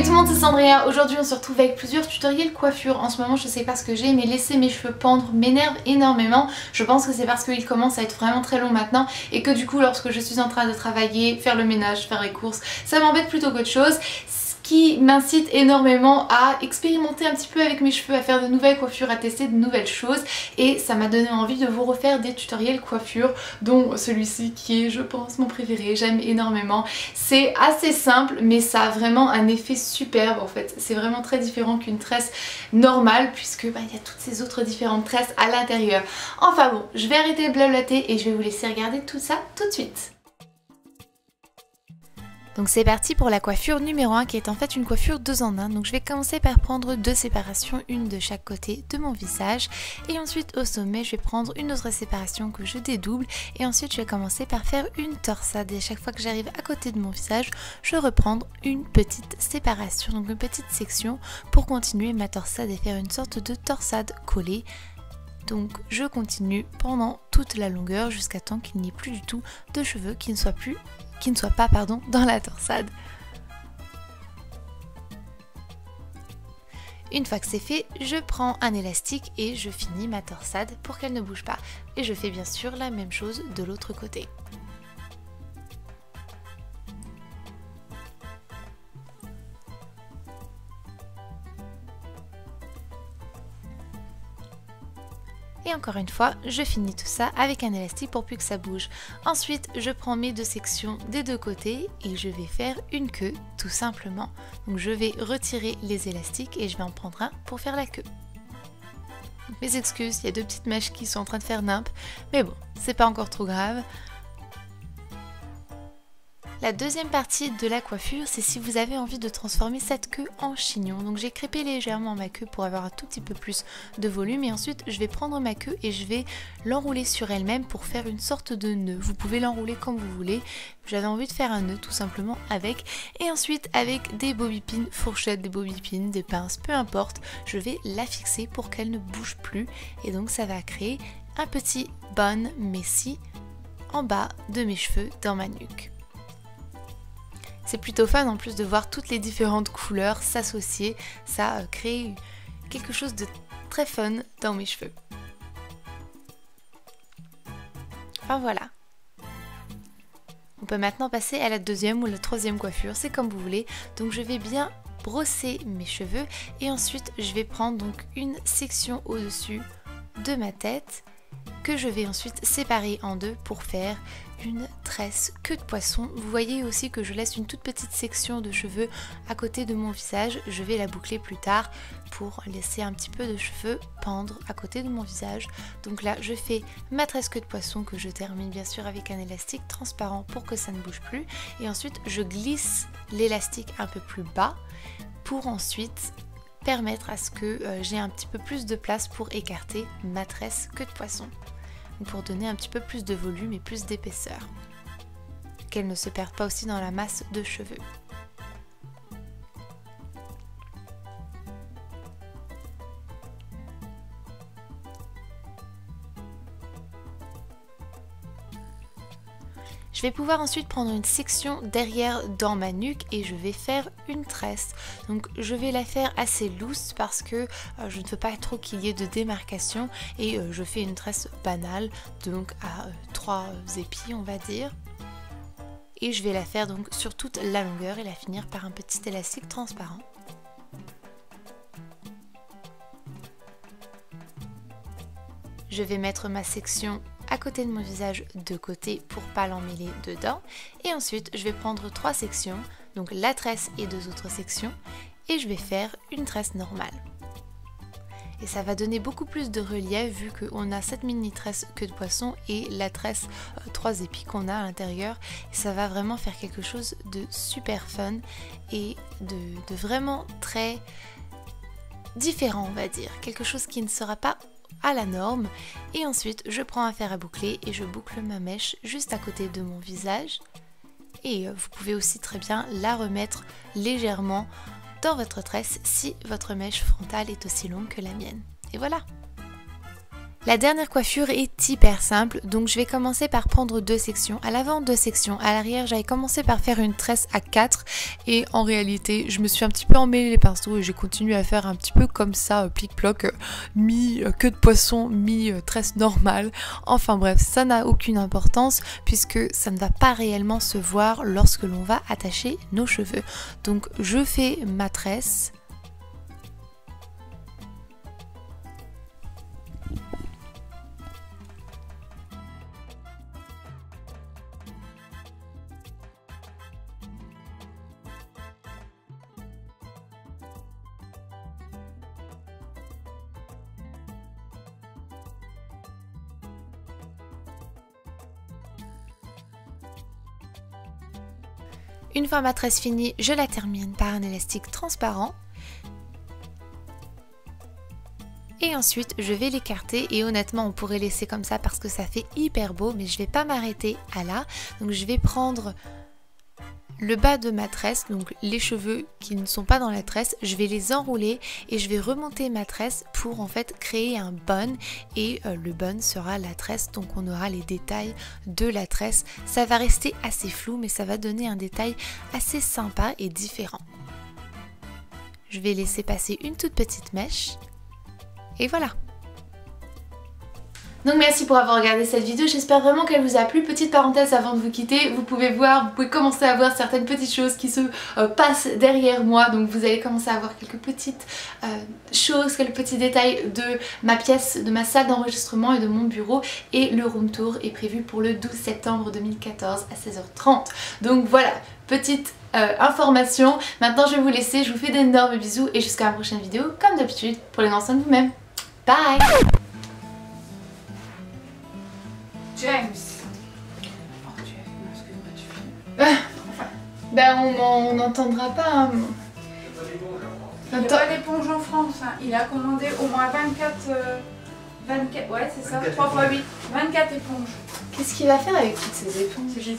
Salut tout le monde, c'est Sandrea. Aujourd'hui on se retrouve avec plusieurs tutoriels coiffure. En ce moment je sais pas ce que j'ai, mais laisser mes cheveux pendre m'énerve énormément. Je pense que c'est parce qu'ils commencent à être vraiment très longs maintenant et que du coup lorsque je suis en train de travailler, faire le ménage, faire les courses, ça m'embête plutôt qu'autre chose. Qui m'incite énormément à expérimenter un petit peu avec mes cheveux, à faire de nouvelles coiffures, à tester de nouvelles choses, et ça m'a donné envie de vous refaire des tutoriels coiffure, dont celui-ci qui est je pense mon préféré, j'aime énormément. C'est assez simple mais ça a vraiment un effet superbe en fait, c'est vraiment très différent qu'une tresse normale puisque il y a toutes ces autres différentes tresses à l'intérieur. Enfin bon, je vais arrêter de blablater et je vais vous laisser regarder tout ça tout de suite. Donc c'est parti pour la coiffure numéro 1 qui est en fait une coiffure 2 en 1. Donc je vais commencer par prendre deux séparations, une de chaque côté de mon visage. Et ensuite au sommet je vais prendre une autre séparation que je dédouble. Et ensuite je vais commencer par faire une torsade. Et à chaque fois que j'arrive à côté de mon visage, je reprends une petite séparation, donc une petite section pour continuer ma torsade et faire une sorte de torsade collée. Donc je continue pendant toute la longueur jusqu'à temps qu'il n'y ait plus du tout de cheveux qui ne soient pas dans la torsade. Une fois que c'est fait, je prends un élastique et je finis ma torsade pour qu'elle ne bouge pas. Et je fais bien sûr la même chose de l'autre côté. Et encore une fois, je finis tout ça avec un élastique pour plus que ça bouge. Ensuite, je prends mes deux sections des deux côtés et je vais faire une queue, tout simplement. Donc je vais retirer les élastiques et je vais en prendre un pour faire la queue. Mes excuses, il y a deux petites mèches qui sont en train de faire nimp, mais bon, c'est pas encore trop grave. La deuxième partie de la coiffure, c'est si vous avez envie de transformer cette queue en chignon. Donc j'ai crêpé légèrement ma queue pour avoir un tout petit peu plus de volume et ensuite je vais prendre ma queue et je vais l'enrouler sur elle-même pour faire une sorte de nœud. Vous pouvez l'enrouler comme vous voulez. J'avais envie de faire un nœud tout simplement avec. Et ensuite avec des bobby-pins, fourchettes, des bobby-pins, des pinces, peu importe, je vais la fixer pour qu'elle ne bouge plus. Et donc ça va créer un petit bun messy en bas de mes cheveux dans ma nuque. C'est plutôt fun en plus de voir toutes les différentes couleurs s'associer, ça crée quelque chose de très fun dans mes cheveux. Enfin voilà. On peut maintenant passer à la deuxième ou la troisième coiffure, c'est comme vous voulez. Donc je vais bien brosser mes cheveux et ensuite je vais prendre donc une section au-dessus de ma tête que je vais ensuite séparer en deux pour faire une tresse queue de poisson. Vous voyez aussi que je laisse une toute petite section de cheveux à côté de mon visage. Je vais la boucler plus tard pour laisser un petit peu de cheveux pendre à côté de mon visage. Donc là je fais ma tresse queue de poisson que je termine bien sûr avec un élastique transparent pour que ça ne bouge plus. Et ensuite je glisse l'élastique un peu plus bas pour ensuite permettre à ce que j'ai un petit peu plus de place pour écarter ma tresse queue de poisson. Pour donner un petit peu plus de volume et plus d'épaisseur. Qu'elle ne se perde pas aussi dans la masse de cheveux. Je vais pouvoir ensuite prendre une section derrière dans ma nuque et je vais faire une tresse. Donc je vais la faire assez loose parce que je ne veux pas trop qu'il y ait de démarcation et je fais une tresse banale, donc à 3 épis on va dire. Et je vais la faire donc sur toute la longueur et la finir par un petit élastique transparent. Je vais mettre ma section à côté de mon visage de côté pour pas l'emmêler dedans. Et ensuite je vais prendre 3 sections, donc la tresse et 2 autres sections, et je vais faire une tresse normale. Et ça va donner beaucoup plus de relief vu qu'on a cette mini tresse queue de poisson et la tresse 3 épis qu'on a à l'intérieur. Et ça va vraiment faire quelque chose de super fun et de vraiment très différent on va dire. Quelque chose qui ne sera pas à la norme. Et ensuite je prends un fer à boucler et je boucle ma mèche juste à côté de mon visage. Et vous pouvez aussi très bien la remettre légèrement dans votre tresse si votre mèche frontale est aussi longue que la mienne. Et voilà! La dernière coiffure est hyper simple, donc je vais commencer par prendre 2 sections. À l'avant, 2 sections. À l'arrière, j'avais commencé par faire une tresse à 4 et en réalité, je me suis un petit peu emmêlé les pinceaux et j'ai continué à faire un petit peu comme ça, plic-ploc, mi-queue de poisson, mi-tresse normale. Enfin bref, ça n'a aucune importance puisque ça ne va pas réellement se voir lorsque l'on va attacher nos cheveux. Donc je fais ma tresse. Une fois ma tresse finie, je la termine par un élastique transparent. Et ensuite, je vais l'écarter et honnêtement, on pourrait laisser comme ça parce que ça fait hyper beau, mais je vais pas m'arrêter à là. Donc je vais prendre le bas de ma tresse, donc les cheveux qui ne sont pas dans la tresse, je vais les enrouler et je vais remonter ma tresse pour en fait créer un bun et le bun sera la tresse, donc on aura les détails de la tresse. Ça va rester assez flou mais ça va donner un détail assez sympa et différent. Je vais laisser passer une toute petite mèche et voilà. Donc merci pour avoir regardé cette vidéo, j'espère vraiment qu'elle vous a plu. Petite parenthèse avant de vous quitter, vous pouvez voir, vous pouvez commencer à voir certaines petites choses qui se passent derrière moi. Donc vous allez commencer à voir quelques petites choses, quelques petits détails de ma pièce, de ma salle d'enregistrement et de mon bureau. Et le room tour est prévu pour le 12 septembre 2014 à 16h30. Donc voilà, petite information. Maintenant je vais vous laisser, je vous fais d'énormes bisous et jusqu'à la prochaine vidéo. Comme d'habitude, prenez soin de vous-même. Bye! James. Oh, Jeff, excuse-moi, tu filmes. Ben on n'entendra pas. Hein. Il n'y a pas d'éponge en France. Hein. Il a commandé au moins 24. Ouais, c'est ça, 3 x 8. 24 éponges. Qu'est-ce qu'il va faire avec toutes ces éponges?